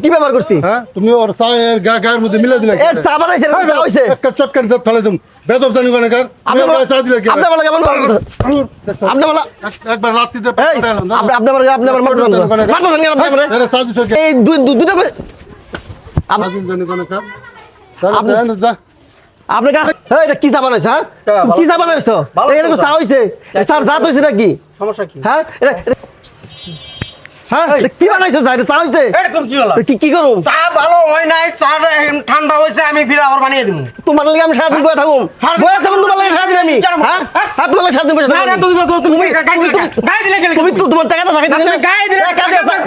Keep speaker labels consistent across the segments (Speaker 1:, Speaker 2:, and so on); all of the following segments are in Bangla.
Speaker 1: কি ব্যবহার করছি?
Speaker 2: হ্যাঁ তুমি ওর চায়ের গায়ের মধ্যে মিলে দিলে
Speaker 1: এর চা বানাইছেন না হইছে?
Speaker 2: একটা চটকানি দাঁত ফেলে তুমি বেদব জানি কোন কার
Speaker 1: আপনি
Speaker 2: চা দিলে কি
Speaker 1: আপনি বলা কেমন আপনি বলা
Speaker 2: একবার লাত্তি দে
Speaker 1: আপনি আমার মারতেছেন কেন আপনি
Speaker 2: আরে চা দিছ কি
Speaker 1: এই দুটো করে
Speaker 2: আজিল জানি কোন কার তাহলে যা
Speaker 1: আপনি এটা কি চা বানাইছ? হ্যাঁ কি চা বানাইছ? এটা চা হইছে স্যার জাত হইছে নাকি?
Speaker 3: সমস্যা কি?
Speaker 1: হ্যাঁ হ্যাঁ কি বানাইছো চা? এটা চা হইছে?
Speaker 3: এরকম কি হলো?
Speaker 1: কি করুম?
Speaker 3: চা ভালো হয় নাই, চাটা ঠান্ডা হয়েছে, আমি ফিরে আবার বানিয়ে দিব।
Speaker 1: তোমার লাগে আমি সারাদিন বয়ে থাকুম তোমার লাগে সারাদিন আমি হ্যাঁ হ্যাঁ তোমার লাগে সারাদিন বসে
Speaker 3: না না তুমি গায়ে দিলে গেলে
Speaker 1: তুমি তোমার টাকাটা খাইতে দিলে
Speaker 3: গায়ে দিলে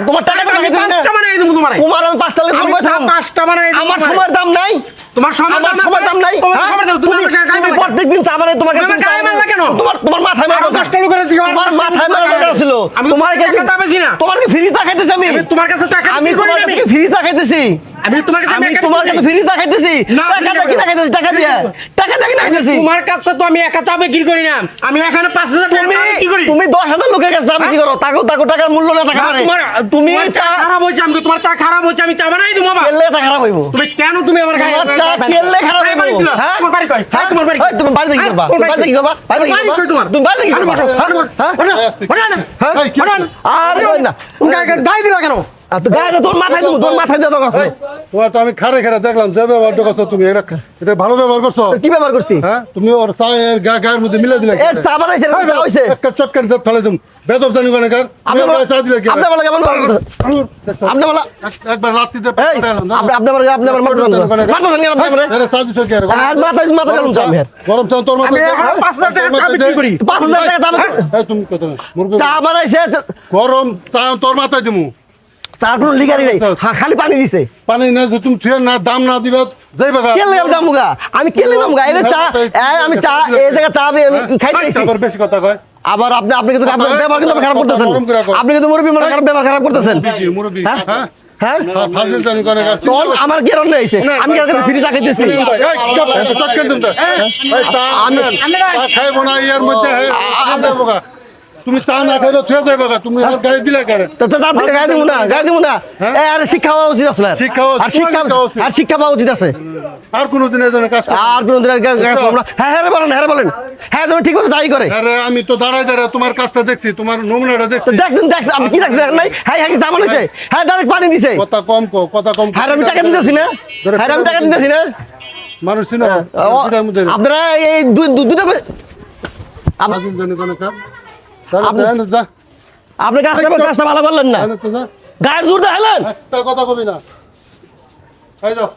Speaker 1: তোমার টাকাটা খাইতে দিলে
Speaker 3: পাঁচটা বানিয়ে দিব তোমারে।
Speaker 1: তোমার আমি পাঁচটা লাগে
Speaker 3: আমি
Speaker 1: বয়ে থাকুম
Speaker 3: পাঁচটা বানিয়ে দিব।
Speaker 1: আমার সময়ের দাম নাই
Speaker 3: তোমার সময়ের দাম নাই।
Speaker 1: হ্যাঁ?
Speaker 3: তুমি আমার গায়ে
Speaker 1: তুমি
Speaker 3: মারলা।
Speaker 1: প্রত্যেকদিন চা বানাই তোমাকে
Speaker 3: তুমি আমার গায়ে মারলা কেন?
Speaker 1: তোমার মাথায় মারা
Speaker 3: আরো কষ্ট করে দিছি, আমার
Speaker 1: তোমার মাথায় মারা দরকার ছিল
Speaker 3: আমি
Speaker 1: তোমার
Speaker 3: তোমার কাছে চা বেশি না।
Speaker 1: তোমার কি ফ্রি চা খাইতেছি আমি
Speaker 3: তোমার কাছে টাকা
Speaker 1: আমি
Speaker 3: বিক্রি করি
Speaker 1: তোমার
Speaker 3: না আমি।
Speaker 1: কাছে ফ্রি চা খাইতেছি
Speaker 3: আমি তোমার কাছে
Speaker 1: আমি
Speaker 3: টাকা
Speaker 1: তোমার
Speaker 3: বিক্রি
Speaker 1: কাছে
Speaker 3: করি।
Speaker 1: ফ্রি চা খাইতেছি
Speaker 3: না,
Speaker 1: টাকা দিয়ে কিনা খাইতেছি টাকা দিয়ে কিনা খাইতেছি
Speaker 3: তোমার কাছে তো আমি একা চা বিক্রি করি না, আমি এখানে 5000 টাকা
Speaker 1: তুমি
Speaker 3: কি করি?
Speaker 1: তুমি 10,000 লোকের কাছে চা বিক্রি করো তাকো টাকার মূল্য না টাকা পারে তুমি
Speaker 3: তোমার চা
Speaker 1: চা
Speaker 3: খারাপ হইছে, আমি তোমার চা খারাপ হইছে, আমি চা বানাই দিব বাবা।
Speaker 1: কেলে চা খারাপ হইব
Speaker 3: তুমি কেন তুমি আমার গায়ে
Speaker 1: তোমার চা কেলে খারাপ হইব হ্যাঁ
Speaker 3: তোমার বাড়ি কই? হ্যাঁ তোমার বাড়ি কই?
Speaker 1: তুমি বাড়িতে কি করবা তুমি বাড়িতে কি করবা বাড়িতে কি করবা
Speaker 3: তোমার
Speaker 1: তুমি বাড়িতে কি করবা হ্যাঁ
Speaker 2: এই কি
Speaker 1: আর কই না
Speaker 3: গায়ে দিলা কেন?
Speaker 1: আর তো গায়ে তোর মাথায় দিব তোর মাথায় দিয়ে তো কাছে
Speaker 2: তোমার তো আমি খারে দেখলাম যে ব্যবহারটা করছো তুমি এটা ভালো ব্যবহার করছো
Speaker 1: কি ব্যবহার করছি?
Speaker 2: হ্যাঁ তুমি ওর চায়ের গায়ের মধ্যে মিলে দিলে
Speaker 1: এর চা বানাইছেন না হইছে?
Speaker 2: একটা চটকানি দাঁত ফেলে তুমি বেদব জানি কোন কার চা দিলে কি
Speaker 1: আপনি বলা কেমন আপনি বলা
Speaker 2: একবার লাত্তি দে
Speaker 1: আপনি আমার মারতেছেন কেন আপনি
Speaker 2: আরে চা দিছ কি
Speaker 1: আর মাথা গেলাম চা আমি
Speaker 2: গরম চা তোর
Speaker 3: আমি
Speaker 2: মাথায়
Speaker 3: 5000 টাকা চা বিক্রি করি।
Speaker 1: 5,000 টাকা দাম
Speaker 2: এই তুমি কত মুরগি
Speaker 1: চা বানাইছে
Speaker 2: গরম চা তোর মাথায় দিমু
Speaker 1: চা কোনো লিগারি নাই খালি পানি দিছে
Speaker 2: পানি না যে তুমি থুয়ে না দাম না দিবা যাই বাগা
Speaker 1: কেলে দামুগা আমি কেলে দামুগা এটা চা আমি চা এই জায়গা চা আমি খাইতে আইছি
Speaker 2: আবার বেশি কথা কয়
Speaker 1: আবার আপনি কিন্তু আপনার ব্যবহার কিন্তু খারাপ করতেছেন আপনি কিন্তু মুরব্বি মনে খারাপ ব্যবহার খারাপ করতেছেন
Speaker 2: মুরব্বি
Speaker 1: হ্যাঁ
Speaker 2: হ্যাঁ
Speaker 1: হ্যাঁ
Speaker 2: ফাজিল জানি কোন কার
Speaker 1: তখন আমার কি রান্না হইছে আমি কার কাছে ফ্রি চা খাইতেছি
Speaker 2: চটকান দিন এই চা আমি খাইবো না এর মধ্যে দেবগা তুমি চা না খাইলে থুয়ে যাই বাগা তুমি আর গায়ে দিলে কারে
Speaker 1: তো চা থেকে গায়ে দিব না এই আর শিক্ষা হওয়া উচিত আসলে আর শিক্ষা পাওয়া উচিত আছে
Speaker 2: আর কোনদিন এই ধরনের কাজ
Speaker 1: আর কোন দিন হ্যাঁ বলেন হ্যাঁ তুমি ঠিক মতো যাই করে
Speaker 2: আরে আমি তো দাঁড়াই তোমার কাজটা দেখছি তোমার নমুনাটা দেখছি
Speaker 1: দেখছেন আপনি কি দেখছেন নাই হ্যাঁ হ্যাঁ জামান হয়েছে হ্যাঁ ডাইরেক্ট পানি দিছে
Speaker 2: কথা কম কথা কম
Speaker 1: হ্যাঁ আমি টাকা দিতেছি না হ্যাঁ আমি টাকা দিতেছি না
Speaker 2: মানুষ চিনো
Speaker 1: আপনারা এই দুটো করে
Speaker 2: ফাজিল জানি কোন কাজ তাহলে যা
Speaker 1: আপনি কাজটা ভালো করলেন না গায়ের জোর দেখালেন
Speaker 2: একটা কথা কবি না এই যাও